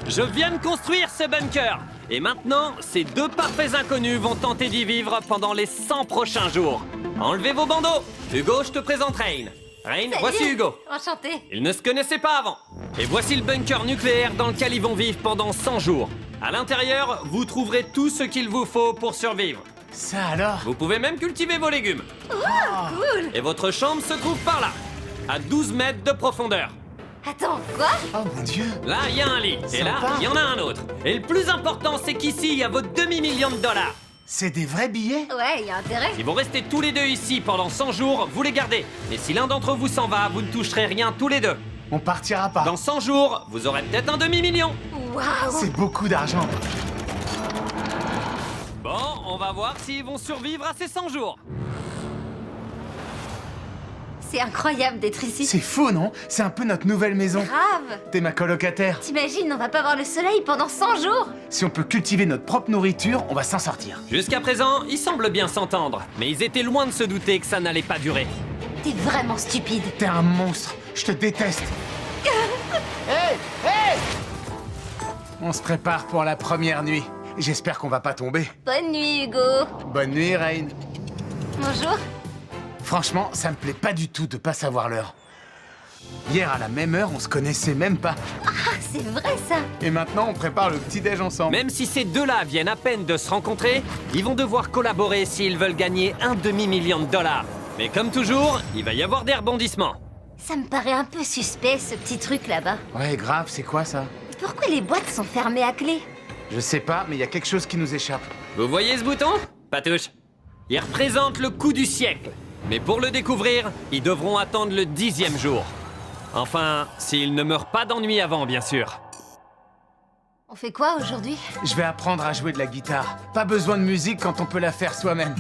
Je viens de construire ce bunker. Et maintenant, ces deux parfaits inconnus vont tenter d'y vivre pendant les 100 prochains jours. Enlevez vos bandeaux. Hugo, je te présente Rain. Rain, voici Hugo. Enchanté. Ils ne se connaissaient pas avant. Et voici le bunker nucléaire dans lequel ils vont vivre pendant 100 jours. À l'intérieur, vous trouverez tout ce qu'il vous faut pour survivre. Ça alors? Vous pouvez même cultiver vos légumes. Cool. Et votre chambre se trouve par là, à 12 mètres de profondeur. Attends, quoi? Oh mon Dieu! Là, il y a un lit. Et là, Sympa. il y en a un autre. Et le plus important, c'est qu'ici, il y a votre demi-million de dollars. C'est des vrais billets? Ouais, y a intérêt. Si vous restez tous les deux ici pendant 100 jours, vous les gardez. Mais si l'un d'entre vous s'en va, vous ne toucherez rien tous les deux. On partira pas. Dans 100 jours, vous aurez peut-être un demi-million. Waouh. C'est beaucoup d'argent. Bon, on va voir s'ils vont survivre à ces 100 jours. C'est incroyable d'être ici. C'est fou, non? C'est un peu notre nouvelle maison. Grave. T'es ma colocataire. T'imagines, on va pas voir le soleil pendant 100 jours. Si on peut cultiver notre propre nourriture, on va s'en sortir. Jusqu'à présent, ils semblent bien s'entendre. Mais ils étaient loin de se douter que ça n'allait pas durer. T'es vraiment stupide. T'es un monstre. Je te déteste. Hey! Hey! On se prépare pour la première nuit. J'espère qu'on va pas tomber. Bonne nuit, Hugo. Bonne nuit, Rain. Bonjour. Franchement, ça me plaît pas du tout de pas savoir l'heure. Hier, à la même heure, on se connaissait même pas. Ah, c'est vrai ça. Et maintenant, on prépare le petit-déj ensemble. Même si ces deux-là viennent à peine de se rencontrer, ils vont devoir collaborer s'ils veulent gagner un demi-million de dollars. Mais comme toujours, il va y avoir des rebondissements. Ça me paraît un peu suspect, ce petit truc là-bas. Ouais, grave, c'est quoi ça? Pourquoi les boîtes sont fermées à clé? Je sais pas, mais il y a quelque chose qui nous échappe. Vous voyez ce bouton? Patouche. Il représente le coup du siècle. Mais pour le découvrir, ils devront attendre le 10e jour. Enfin, s'ils ne meurent pas d'ennui avant, bien sûr. On fait quoi aujourd'hui? Je vais apprendre à jouer de la guitare. Pas besoin de musique quand on peut la faire soi-même.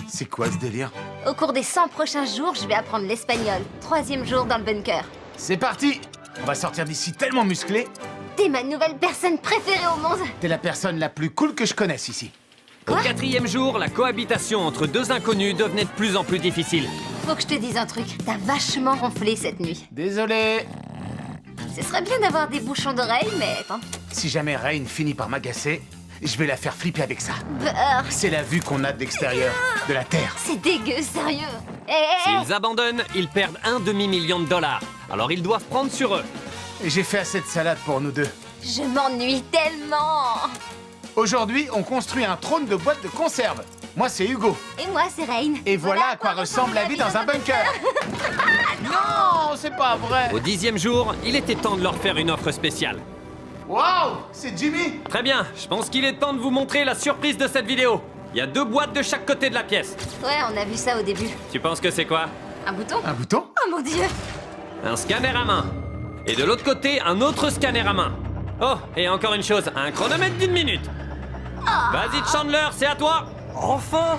C'est quoi ce délire? Au cours des 100 prochains jours, je vais apprendre l'espagnol. 3e jour dans le bunker. C'est parti! On va sortir d'ici tellement musclé. T'es ma nouvelle personne préférée au monde. T'es la personne la plus cool que je connaisse ici. Au Quoi? 4e jour, la cohabitation entre deux inconnus devenait de plus en plus difficile. Faut que je te dise un truc. T'as vachement ronflé cette nuit. Désolé. Ce serait bien d'avoir des bouchons d'oreilles, mais attends. Si jamais Rain finit par m'agacer, je vais la faire flipper avec ça. Beurre. C'est la vue qu'on a de l'extérieur, de la Terre. C'est dégueu, sérieux. Hé, S'ils abandonnent, ils perdent un demi-million de dollars. Alors ils doivent prendre sur eux. Et j'ai fait assez de salade pour nous deux. je m'ennuie tellement. Aujourd'hui, on construit un trône de boîte de conserve. Moi, c'est Hugo. Et moi, c'est Rain. Et voilà à quoi ressemble la vie dans un bunker. Non, c'est pas vrai. Au 10e jour, il était temps de leur faire une offre spéciale. Waouh, c'est Jimmy. Très bien, je pense qu'il est temps de vous montrer la surprise de cette vidéo. Il y a 2 boîtes de chaque côté de la pièce. Ouais, on a vu ça au début. Tu penses que c'est quoi? Un bouton? Un bouton? Oh mon dieu. Un scanner à main. Et de l'autre côté, un autre scanner à main. Oh, et encore une chose, un chronomètre d'1 minute. Vas-y Chandler, c'est à toi. Enfin.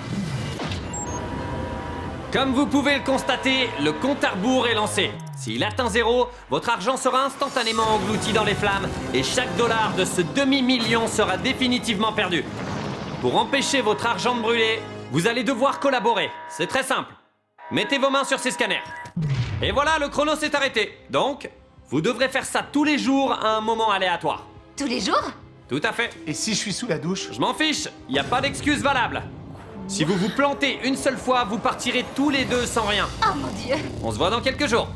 Comme vous pouvez le constater, le compte à rebours est lancé. S'il atteint 0, votre argent sera instantanément englouti dans les flammes et chaque dollar de ce demi-million sera définitivement perdu. Pour empêcher votre argent de brûler, vous allez devoir collaborer. C'est très simple. Mettez vos mains sur ces scanners. Et voilà, le chrono s'est arrêté. Donc, vous devrez faire ça tous les jours à un moment aléatoire. Tous les jours? Tout à fait. Et si je suis sous la douche? Je m'en fiche, il n'y a pas d'excuse valable. Si vous vous plantez une seule fois, vous partirez tous les deux sans rien. Oh mon dieu. On se voit dans quelques jours.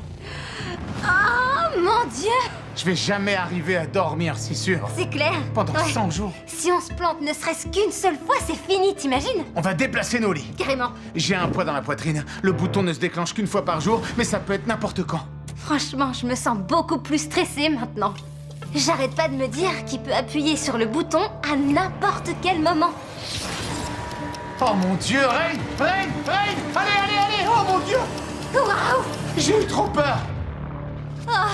Oh mon dieu. Je vais jamais arriver à dormir, c'est sûr. C'est clair. Pendant Ouais. 100 jours. Si on se plante ne serait-ce qu'une seule fois, c'est fini, t'imagines? On va déplacer nos lits. Carrément. J'ai un poids dans la poitrine. Le bouton ne se déclenche qu'une fois par jour, mais ça peut être n'importe quand. Franchement, je me sens beaucoup plus stressée maintenant. J'arrête pas de me dire qu'il peut appuyer sur le bouton à n'importe quel moment. Oh mon Dieu, Rain! Rain! Rain! Allez, allez, allez! Oh mon Dieu! Waouh. J'ai eu trop peur! Ah,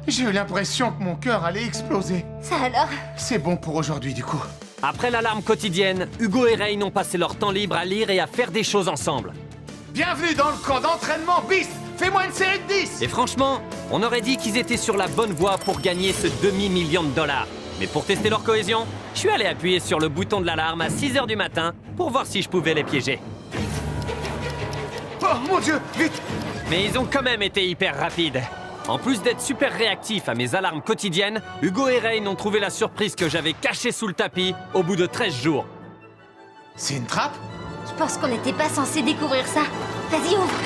J'ai eu l'impression que mon cœur allait exploser. ça alors? C'est bon pour aujourd'hui, du coup. Après l'alarme quotidienne, Hugo et Rain ont passé leur temps libre à lire et à faire des choses ensemble. Bienvenue dans le camp d'entraînement BIS! Fais-moi une série de 10! Et franchement, on aurait dit qu'ils étaient sur la bonne voie pour gagner ce demi-million de dollars. Mais pour tester leur cohésion, je suis allé appuyer sur le bouton de l'alarme à 6 h du matin pour voir si je pouvais les piéger. Oh mon Dieu! Vite! Mais ils ont quand même été hyper rapides. En plus d'être super réactifs à mes alarmes quotidiennes, Hugo et Rain ont trouvé la surprise que j'avais cachée sous le tapis au bout de 13 jours. C'est une trappe? Je pense qu'on n'était pas censé découvrir ça. Vas-y, ouvre.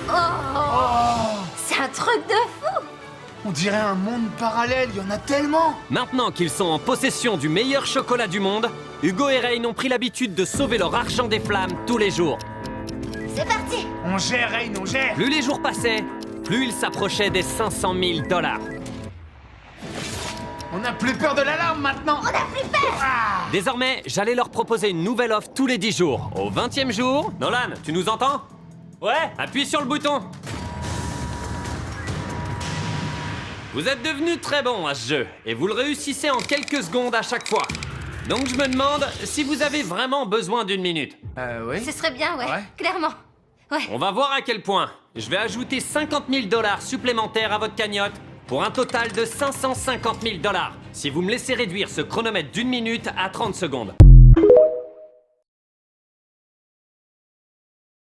Oh, c'est un truc de fou. On dirait un monde parallèle, il y en a tellement! Maintenant qu'ils sont en possession du meilleur chocolat du monde, Hugo et Rain ont pris l'habitude de sauver leur argent des flammes tous les jours. C'est parti. On gère, Rain, on gère! Plus les jours passaient, plus ils s'approchaient des 500 000 $. On n'a plus peur de l'alarme maintenant! On n'a plus peur. Désormais, j'allais leur proposer une nouvelle offre tous les 10 jours. Au 20e jour... Nolan, tu nous entends? Ouais, appuie sur le bouton. Vous êtes devenus très bons à ce jeu, et vous le réussissez en quelques secondes à chaque fois. Donc je me demande si vous avez vraiment besoin d'une minute. Oui. Ce serait bien, ouais. Ouais. Clairement. Ouais. On va voir à quel point. Je vais ajouter 50 000 $ supplémentaires à votre cagnotte pour un total de 550 000 $. Si vous me laissez réduire ce chronomètre d'1 minute à 30 secondes.